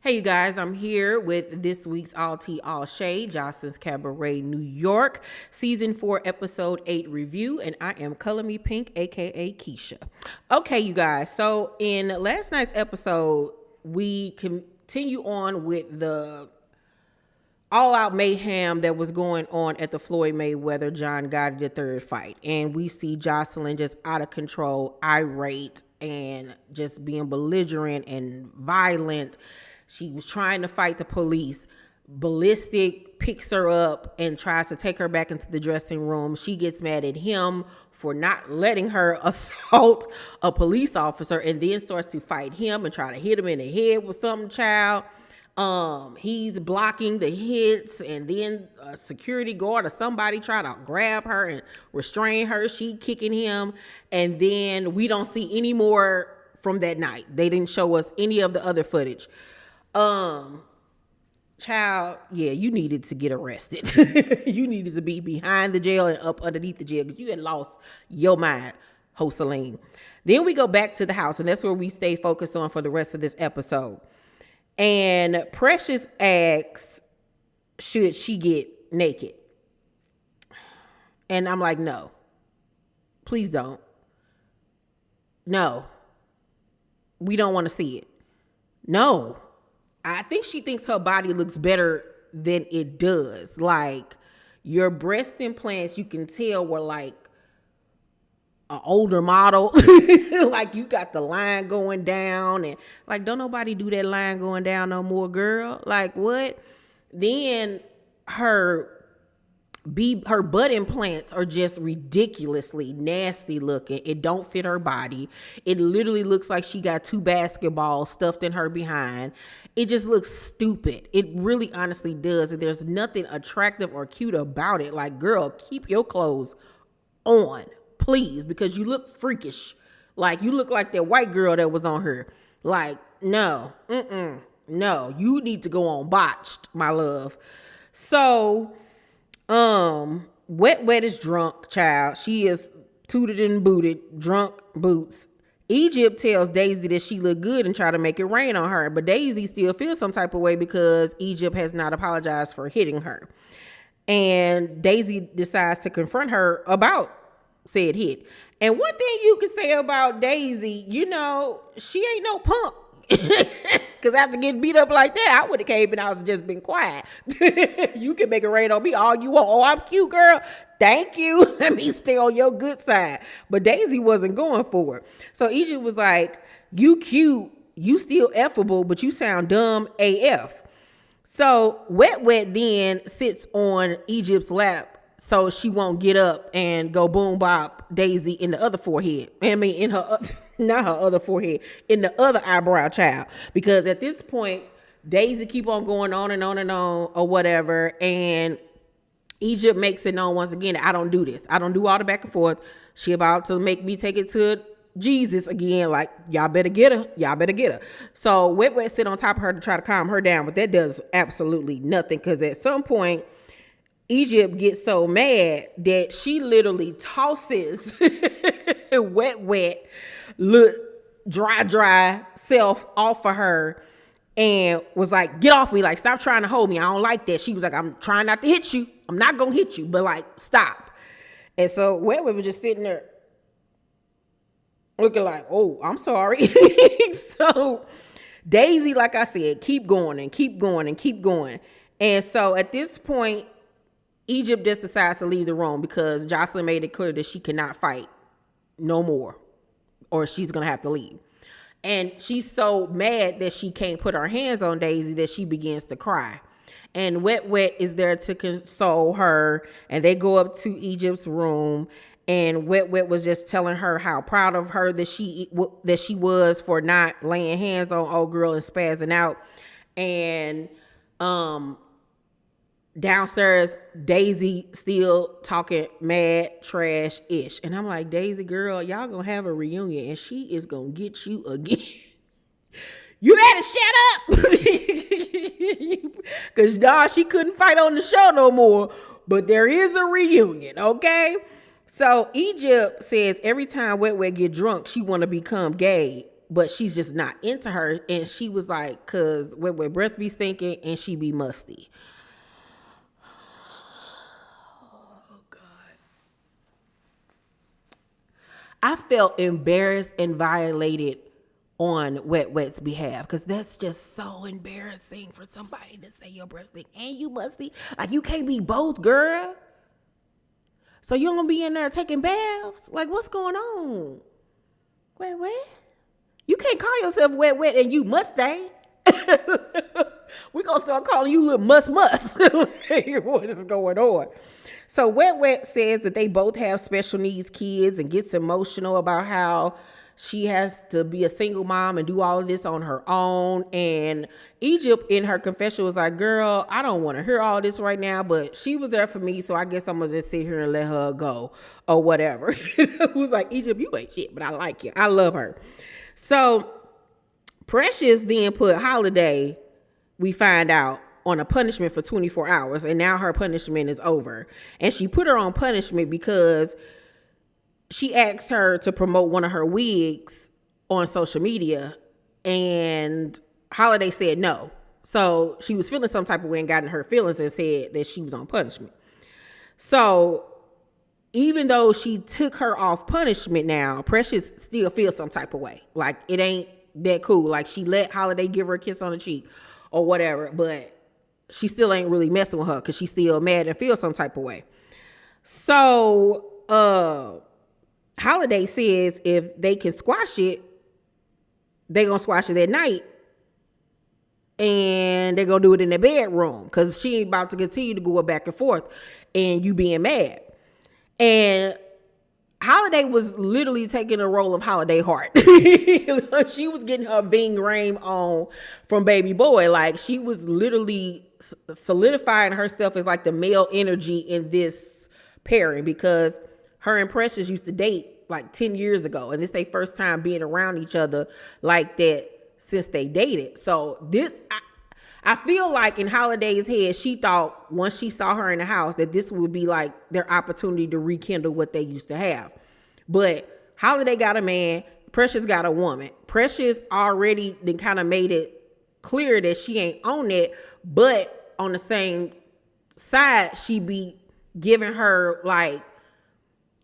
Hey, you guys, I'm here with this week's All Tea, All Shade, Joseline'S Cabaret, New York, Season 4, Episode 8 review, and I am Color Me Pynk, aka Keisha. Okay, you guys, so in last night's episode, we continue on with the all-out mayhem that was going on at the Floyd Mayweather John Gotti III fight, and we see Joseline just out of control, irate, and just being belligerent and violent. She was trying to fight the police. Ballistic picks her up and tries to take her back into the dressing room. She gets mad at him for not letting her assault a police officer and then starts to fight him and try to hit him in the head with something, child. He's blocking the hits, and then a security guard or somebody try to grab her and restrain her. She kicking him, and then we don't see any more from that night. They didn't show us any of the other footage. Child, yeah, you needed to get arrested. You needed to be behind the jail and up underneath the jail because you had lost your mind, Joseline. Then we go back to the house, and that's where we stay focused on for the rest of this episode. And Precious asks, should she get naked? And I'm like, no, please don't. No, we don't want to see it. No. I think she thinks her body looks better than it does. Like, your breast implants, you can tell were like an older model. Like, you got the line going down, and like, don't nobody do that line going down no more, girl. Like, what? Then her butt implants are just ridiculously nasty looking. It don't fit her body. It literally looks like she got two basketballs stuffed in her behind. It just looks stupid. It really honestly does. And there's nothing attractive or cute about it. Like, girl, keep your clothes on, please, because you look freakish. Like, you look like that white girl that was on her. Like, no, no, you need to go on botched, my love. So, Wet is drunk, child. She is tooted and booted, drunk boots. Egypt tells Daisy that she look good and try to make it rain on her, but Daisy still feels some type of way because Egypt has not apologized for hitting her. And Daisy decides to confront her about said hit. And one thing you can say about Daisy, you know, she ain't no punk. Because after getting beat up like that, I would have came in the house and just been quiet. You can make it rain on me all you want. Oh, I'm cute, girl. Thank you. Let me stay on your good side. But Daisy wasn't going for it. So Egypt was like, you cute, you still effable, but you sound dumb AF. So Wet then sits on Egypt's lap so she won't get up and go boom bop Daisy in the other forehead. I mean, in her, not her other forehead, in the other eyebrow, child. Because at this point, Daisy keep on going on and on and on or whatever. And Egypt makes it known once again, I don't do this. I don't do all the back and forth. She about to make me take it to Jesus again. Like, y'all better get her. Y'all better get her. So Wet sit on top of her to try to calm her down. But that does absolutely nothing. Because at some point, Egypt gets so mad that she literally tosses Wet, look dry self off of her and was like, get off me. Like, stop trying to hold me. I don't like that. She was like, I'm trying not to hit you. I'm not going to hit you, but like, stop. And so Wet was just sitting there looking like, oh, I'm sorry. So Daisy, like I said, keep going and keep going and keep going. And so at this point, Egypt just decides to leave the room because Joseline made it clear that she cannot fight no more or she's going to have to leave. And she's so mad that she can't put her hands on Daisy that she begins to cry. And Wet is there to console her. And they go up to Egypt's room. And Wet was just telling her how proud of her that she was for not laying hands on old girl and spazzing out. And downstairs, Daisy still talking mad trash-ish. And I'm like, Daisy, girl, y'all gonna have a reunion and she is gonna get you again. You better shut up. Because, she couldn't fight on the show no more. But there is a reunion, okay? So Egypt says every time Wet get drunk, she want to become gay. but she's just not into her. And she was like, cause Wet breath be stinking and she be musty. Oh God. I felt embarrassed and violated on Wet's behalf, because that's just so embarrassing for somebody to say your breath stink and you musty. Like, you can't be both, girl. So you're gonna be in there taking baths? Like, what's going on? Wet? You can't call yourself wet and you musty. We're gonna start calling you little must. What is going on? So Wet says that they both have special needs kids and gets emotional about how she has to be a single mom and do all of this on her own. And Egypt, in her confession, was like, girl, I don't want to hear all this right now, but she was there for me, so I guess I'm going to just sit here and let her go or whatever. It was like, Egypt, you ain't shit, but I like you. I love her. So Precious then put Holiday, we find out, on a punishment for 24 hours, and now her punishment is over. And she put her on punishment because she asked her to promote one of her wigs on social media, and Holiday said no. So she was feeling some type of way and got in her feelings and said that she was on punishment. So even though she took her off punishment now, Precious still feels some type of way. Like, it ain't that cool. Like, she let Holiday give her a kiss on the cheek or whatever, but she still ain't really messing with her because she's still mad and feels some type of way. So, Holiday says if they can squash it, they gonna squash it that night, and they gonna do it in their bedroom, because she ain't about to continue to go back and forth and you being mad. And Holiday was literally taking the role of Holiday Heart. She was getting her Ving Rhames on from Baby Boy. Like, she was literally solidifying herself as like the male energy in this pairing, because her and Precious used to date like 10 years ago. And this their first time being around each other like that since they dated. So this, I feel like in Holiday's head, she thought once she saw her in the house that this would be like their opportunity to rekindle what they used to have. But Holiday got a man, Precious got a woman. Precious already then kind of made it clear that she ain't on it, but on the same side, she be giving her like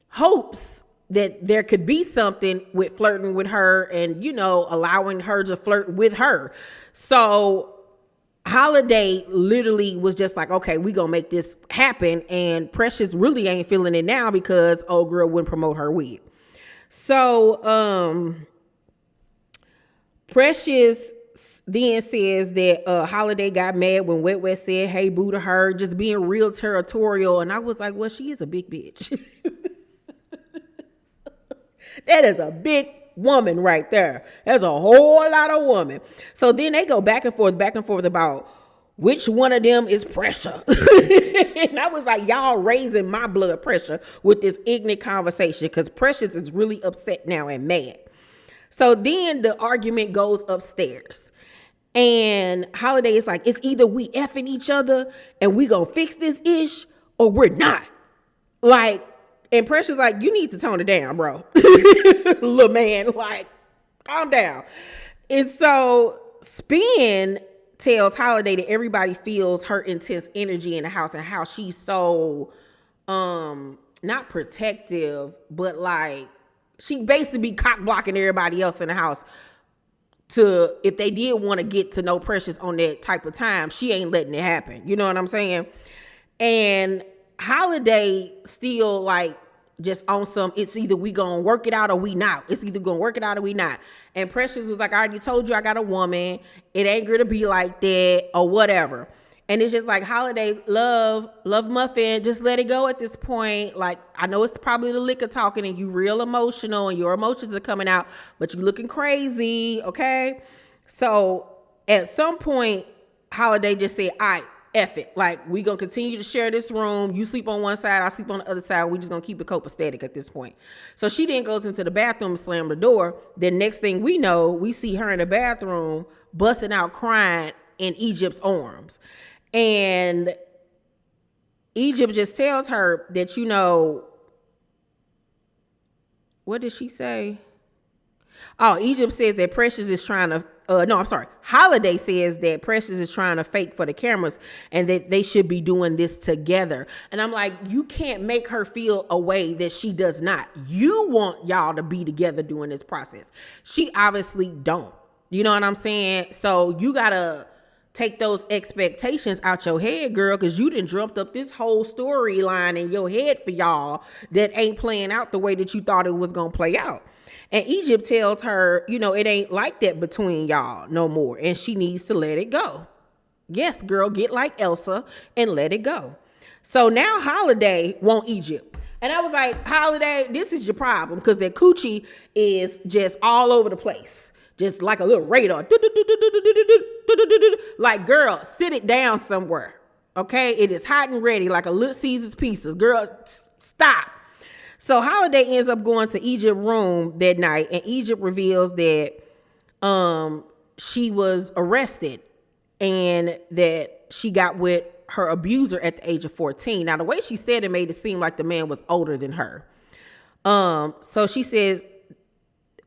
hopes that there could be something with flirting with her and, you know, allowing her to flirt with her. So Holiday literally was just like, okay, we gonna make this happen. And Precious really ain't feeling it now because old girl wouldn't promote her wig. So Precious then says that Holiday got mad when Wet said hey boo to her, just being real territorial. And I was like, well, she is a big bitch. That is a big woman right there. That's a whole lot of woman. So then they go back and forth about which one of them is pressure. And I was like, y'all raising my blood pressure with this ignorant conversation, because Precious is really upset now and mad. So then the argument goes upstairs. And Holiday is like, it's either we effing each other and we gonna fix this ish, or we're not. Like, and Precious like, you need to tone it down, bro. Little man, like, calm down. And so Spin tells Holiday that everybody feels her intense energy in the house and how she's so not protective, but like she basically be cock blocking everybody else in the house to, if they did want to get to know Precious on that type of time, she ain't letting it happen. You know what I'm saying? And Holiday still like just on some, it's either we gonna work it out or we not. It's either gonna work it out or we not. And Precious was like, I already told you I got a woman. It ain't gonna be like that or whatever. And it's just like, Holiday, love Muffin, just let it go at this point. Like, I know it's probably the liquor talking and you real emotional and your emotions are coming out, but you looking crazy, okay? So at some point, Holiday just said, all right, F it. Like, we gonna continue to share this room. You sleep on one side, I sleep on the other side. We just gonna keep it copacetic at this point. So she then goes into the bathroom and slam the door. Then next thing we know, we see her in the bathroom busting out crying in Egypt's arms. And Egypt just tells her that, you know, what did she say? Oh, Egypt says that Precious is trying to, no, I'm sorry. Holiday says that Precious is trying to fake for the cameras and that they should be doing this together. And I'm like, you can't make her feel a way that she does not. You want y'all to be together during this process. She obviously don't. You know what I'm saying? So you got to take those expectations out your head, girl, because you done dreamt up this whole storyline in your head for y'all that ain't playing out the way that you thought it was going to play out. And Egypt tells her, you know, it ain't like that between y'all no more, and she needs to let it go. Yes, girl, get like Elsa and let it go. So now Holiday want Egypt. And I was like, Holiday, this is your problem, because that coochie is just all over the place. Just like a little radar. Like, girl, sit it down somewhere. Okay? It is hot and ready like a Little Caesar's Pieces. Girl, stop. So Holiday ends up going to Egypt's room that night, and Egypt reveals that she was arrested and that she got with her abuser at the age of 14. Now, the way she said it made it seem like the man was older than her. So she says,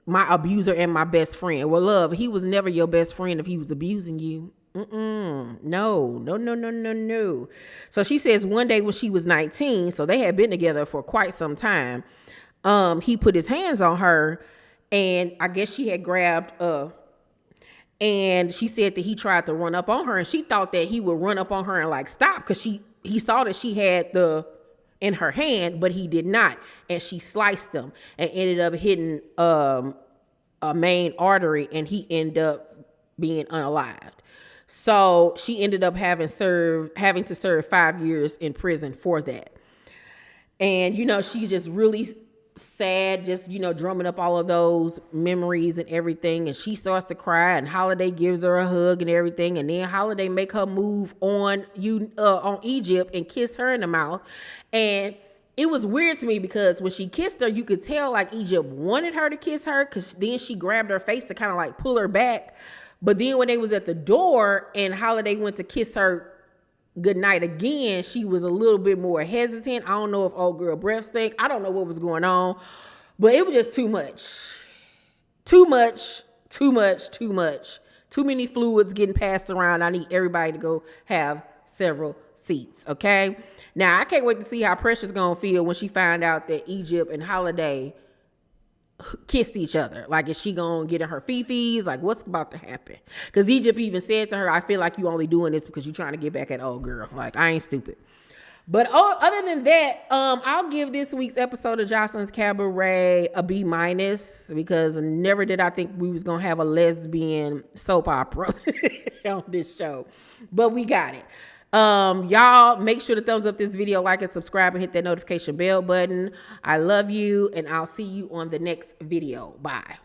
my abuser and my best friend. Well, love, he was never your best friend if he was abusing you. No. So she says one day when she was 19, so they had been together for quite some time, he put his hands on her, and I guess she had grabbed and she said that he tried to run up on her, and she thought that he would run up on her and like stop, because he saw that she had the in her hand, but he did not, and she sliced him and ended up hitting a main artery, and he ended up being unalived. So she ended up having to serve 5 years in prison for that. And, you know, she's just really sad, just, you know, drumming up all of those memories and everything. And she starts to cry, and Holiday gives her a hug and everything. And then Holiday make her move on Egypt and kiss her in the mouth. And it was weird to me because when she kissed her, you could tell like Egypt wanted her to kiss her, because then she grabbed her face to kind of like pull her back. But then when they was at the door and Holiday went to kiss her goodnight again, she was a little bit more hesitant. I don't know if old girl breath stink. I don't know what was going on, but it was just too much. Too many fluids getting passed around. I need everybody to go have several seats, okay? Now, I can't wait to see how Precious gonna feel when she find out that Egypt and Holiday kissed each other. Like, is she gonna get in her fifis? Like, what's about to happen? Because Egypt even said to her, I feel like you only doing this because you're trying to get back at old girl. Like, I ain't stupid. But other than that, I'll give this week's episode of Joseline'S Cabaret a B-, because never did I think we was gonna have a lesbian soap opera on this show. But we got it. Y'all make sure to thumbs up this video, like and subscribe, and hit that notification bell button. I love you, and I'll see you on the next video. Bye.